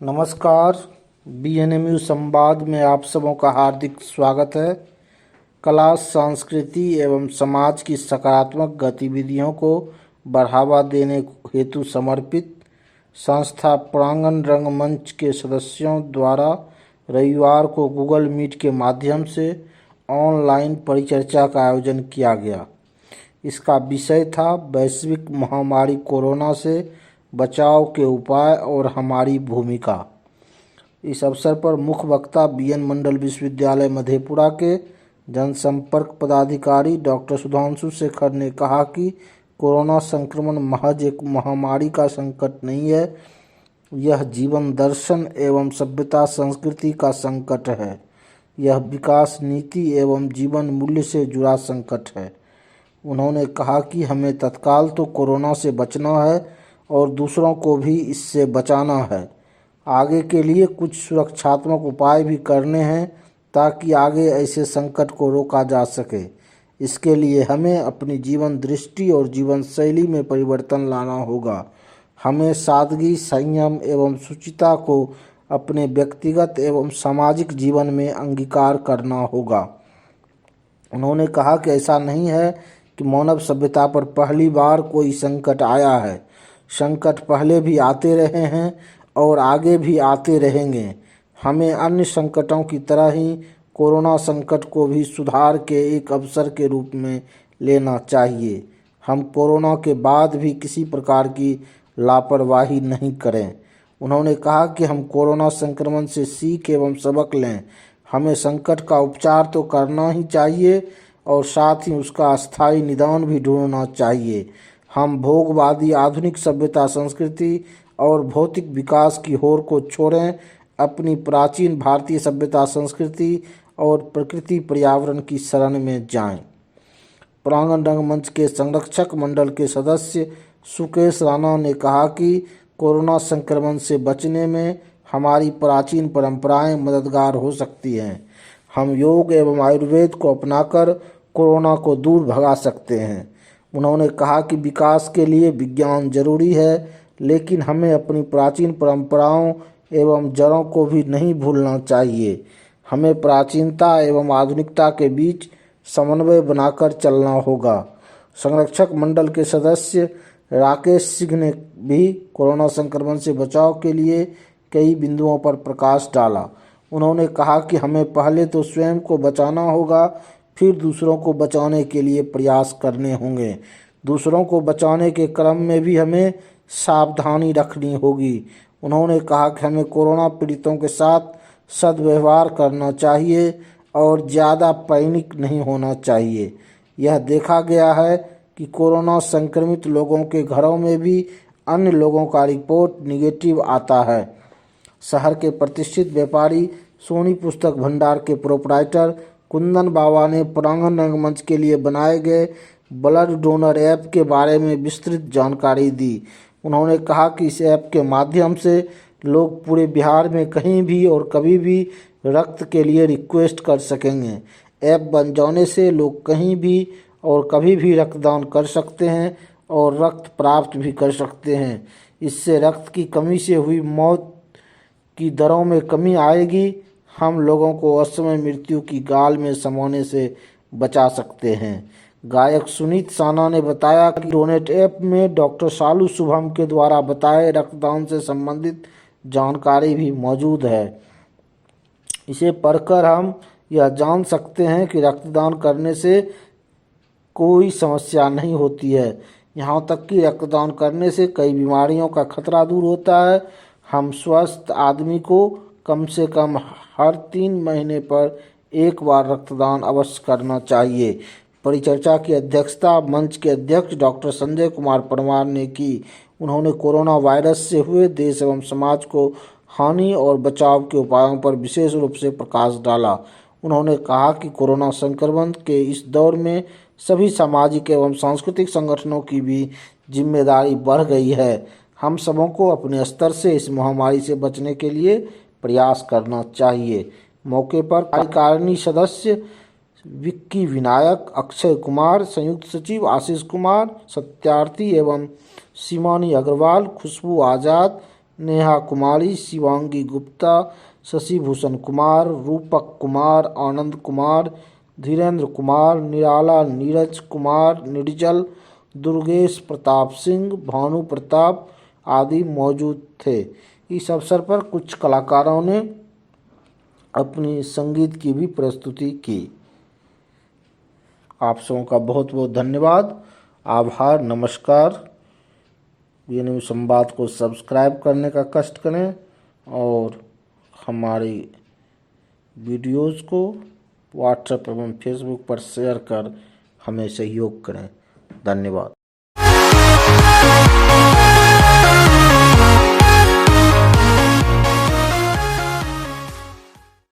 नमस्कार। बीएनएमयू संवाद में आप सबों का हार्दिक स्वागत है। कला, संस्कृति एवं समाज की सकारात्मक गतिविधियों को बढ़ावा देने हेतु समर्पित संस्था प्रांगण रंगमंच के सदस्यों द्वारा रविवार को गूगल मीट के माध्यम से ऑनलाइन परिचर्चा का आयोजन किया गया। इसका विषय था वैश्विक महामारी कोरोना से बचाव के उपाय और हमारी भूमिका। इस अवसर पर मुख्य वक्ता बीएन मंडल विश्वविद्यालय मधेपुरा के जनसंपर्क पदाधिकारी डॉक्टर सुधांशु शेखर ने कहा कि कोरोना संक्रमण महज एक महामारी का संकट नहीं है, यह जीवन दर्शन एवं सभ्यता संस्कृति का संकट है। यह विकास नीति एवं जीवन मूल्य से जुड़ा संकट है। उन्होंने कहा कि हमें तत्काल तो कोरोना से बचना है और दूसरों को भी इससे बचाना है। आगे के लिए कुछ सुरक्षात्मक उपाय भी करने हैं ताकि आगे ऐसे संकट को रोका जा सके। इसके लिए हमें अपनी जीवन दृष्टि और जीवन शैली में परिवर्तन लाना होगा। हमें सादगी, संयम एवं शुचिता को अपने व्यक्तिगत एवं सामाजिक जीवन में अंगीकार करना होगा। उन्होंने कहा कि ऐसा नहीं है कि मानव सभ्यता पर पहली बार कोई संकट आया है। संकट पहले भी आते रहे हैं और आगे भी आते रहेंगे। हमें अन्य संकटों की तरह ही कोरोना संकट को भी सुधार के एक अवसर के रूप में लेना चाहिए। हम कोरोना के बाद भी किसी प्रकार की लापरवाही नहीं करें। उन्होंने कहा कि हम कोरोना संक्रमण से सीख एवं सबक लें। हमें संकट का उपचार तो करना ही चाहिए और साथ ही उसका अस्थायी निदान भी ढूंढना चाहिए। हम भोगवादी आधुनिक सभ्यता संस्कृति और भौतिक विकास की होड़ को छोड़ें, अपनी प्राचीन भारतीय सभ्यता संस्कृति और प्रकृति पर्यावरण की शरण में जाएं। प्रांगण रंगमंच के संरक्षक मंडल के सदस्य सुकेश राणा ने कहा कि कोरोना संक्रमण से बचने में हमारी प्राचीन परंपराएं मददगार हो सकती हैं। हम योग एवं आयुर्वेद को अपनाकर कोरोना को दूर भगा सकते हैं। उन्होंने कहा कि विकास के लिए विज्ञान जरूरी है, लेकिन हमें अपनी प्राचीन परंपराओं एवं जड़ों को भी नहीं भूलना चाहिए। हमें प्राचीनता एवं आधुनिकता के बीच समन्वय बनाकर चलना होगा। संरक्षक मंडल के सदस्य राकेश सिंह ने भी कोरोना संक्रमण से बचाव के लिए कई बिंदुओं पर प्रकाश डाला। उन्होंने कहा कि हमें पहले तो स्वयं को बचाना होगा, फिर दूसरों को बचाने के लिए प्रयास करने होंगे। दूसरों को बचाने के क्रम में भी हमें सावधानी रखनी होगी। उन्होंने कहा कि हमें कोरोना पीड़ितों के साथ सद्व्यवहार करना चाहिए और ज़्यादा पैनिक नहीं होना चाहिए। यह देखा गया है कि कोरोना संक्रमित लोगों के घरों में भी अन्य लोगों का रिपोर्ट निगेटिव आता है। शहर के प्रतिष्ठित व्यापारी सोनी पुस्तक भंडार के प्रोपराइटर कुंदन बाबा ने प्रांगण रंगमंच के लिए बनाए गए ब्लड डोनर ऐप के बारे में विस्तृत जानकारी दी। उन्होंने कहा कि इस ऐप के माध्यम से लोग पूरे बिहार में कहीं भी और कभी भी रक्त के लिए रिक्वेस्ट कर सकेंगे। ऐप बन जाने से लोग कहीं भी और कभी भी रक्तदान कर सकते हैं और रक्त प्राप्त भी कर सकते हैं। इससे रक्त की कमी से हुई मौत की दरों में कमी आएगी। हम लोगों को असमय मृत्यु की गाल में समाने से बचा सकते हैं। गायक सुनीत साना ने बताया कि डोनेट ऐप में डॉक्टर शालू शुभम के द्वारा बताए रक्तदान से संबंधित जानकारी भी मौजूद है। इसे पढ़कर हम यह जान सकते हैं कि रक्तदान करने से कोई समस्या नहीं होती है। यहाँ तक कि रक्तदान करने से कई बीमारियों का खतरा दूर होता है। हम स्वस्थ आदमी को कम से कम हर 3 महीने पर एक बार रक्तदान अवश्य करना चाहिए। परिचर्चा की अध्यक्षता मंच के अध्यक्ष डॉक्टर संजय कुमार परमार ने की। उन्होंने कोरोना वायरस से हुए देश एवं समाज को हानि और बचाव के उपायों पर विशेष रूप से प्रकाश डाला। उन्होंने कहा कि कोरोना संक्रमण के इस दौर में सभी सामाजिक एवं सांस्कृतिक संगठनों की भी जिम्मेदारी बढ़ गई है। हम सबों को अपने स्तर से इस महामारी से बचने के लिए प्रयास करना चाहिए। मौके पर कार्यकारिणी सदस्य विक्की विनायक, अक्षय कुमार, संयुक्त सचिव आशीष कुमार, सत्यार्थी एवं सीमानी अग्रवाल, खुशबू आज़ाद, नेहा कुमारी, शिवांगी गुप्ता, शशि भूषण कुमार, रूपक कुमार, आनंद कुमार, धीरेन्द्र कुमार, निराला नीरज कुमार, निर्जल, दुर्गेश प्रताप सिंह, भानु प्रताप आदि मौजूद थे। इस अवसर पर कुछ कलाकारों ने अपनी संगीत की भी प्रस्तुति की। आप सबों का बहुत बहुत धन्यवाद, आभार, नमस्कार। BNMU संवाद को सब्सक्राइब करने का कष्ट करें और हमारी वीडियोज़ को व्हाट्सएप एवं फेसबुक पर शेयर कर हमें सहयोग करें। धन्यवाद।